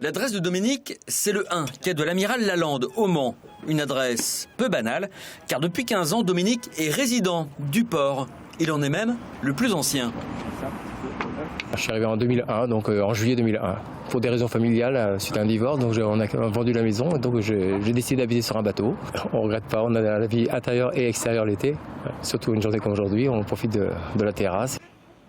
L'adresse de Dominique, c'est le 1, quai de l'Amiral Lalande, au Mans. Une adresse peu banale, car depuis 15 ans, Dominique est résident du port. Il en est même le plus ancien. Je suis arrivé en 2001, donc en juillet 2001. Pour des raisons familiales, suite à un divorce, donc on a vendu la maison, donc j'ai décidé d'habiter sur un bateau. On ne regrette pas, on a la vie intérieure et extérieure l'été. Surtout une journée comme aujourd'hui, on profite de la terrasse.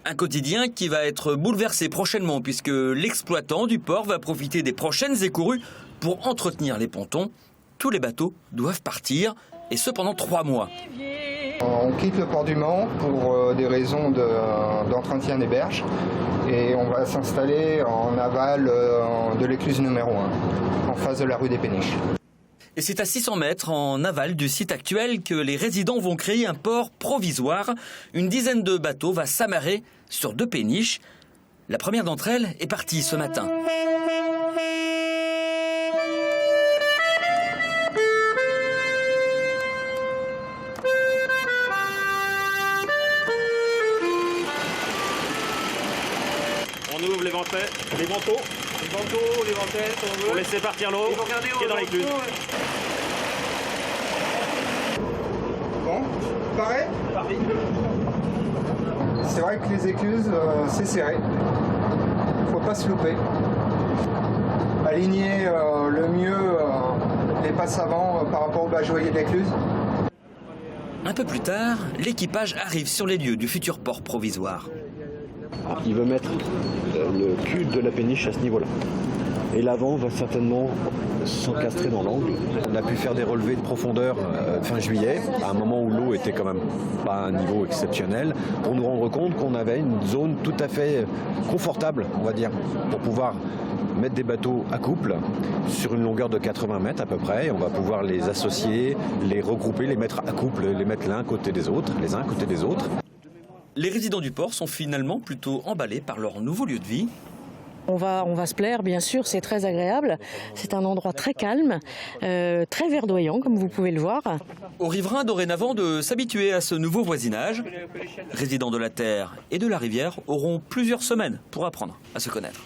Un quotidien qui va être bouleversé prochainement puisque l'exploitant du port va profiter des prochaines écourues pour entretenir les pontons. Tous les bateaux doivent partir, et ce pendant 3 mois. On quitte le port du Mans pour des raisons d'entretien des berges et on va s'installer en aval de l'écluse numéro 1, en face de la rue des Péniches. Et c'est à 600 mètres en aval du site actuel que les résidents vont créer un port provisoire. Une dizaine de bateaux va s'amarrer sur 2 péniches. La première d'entre elles est partie ce matin. On ouvre les manteaux, les ventelles, pour laisser partir l'eau qui est dans l'écluse. Bon, pareil. C'est vrai que les écluses, c'est serré. Faut pas se louper. Aligner le mieux les passes avant par rapport au bajoyer de l'écluse. Un peu plus tard, l'équipage arrive sur les lieux du futur port provisoire. Il veut mettre le cul de la péniche à ce niveau-là. Et l'avant va certainement s'encastrer dans l'angle. On a pu faire des relevés de profondeur fin juillet, à un moment où l'eau était quand même pas à un niveau exceptionnel, pour nous rendre compte qu'on avait une zone tout à fait confortable, on va dire, pour pouvoir mettre des bateaux à couple sur une longueur de 80 mètres à peu près. Et on va pouvoir les associer, les regrouper, les mettre à couple, les mettre l'un côté des autres, les uns à côté des autres. Les résidents du port sont finalement plutôt emballés par leur nouveau lieu de vie. On va se plaire, bien sûr, c'est très agréable. C'est un endroit très calme, très verdoyant, comme vous pouvez le voir. Aux riverains dorénavant de s'habituer à ce nouveau voisinage. Résidents de la terre et de la rivière auront plusieurs semaines pour apprendre à se connaître.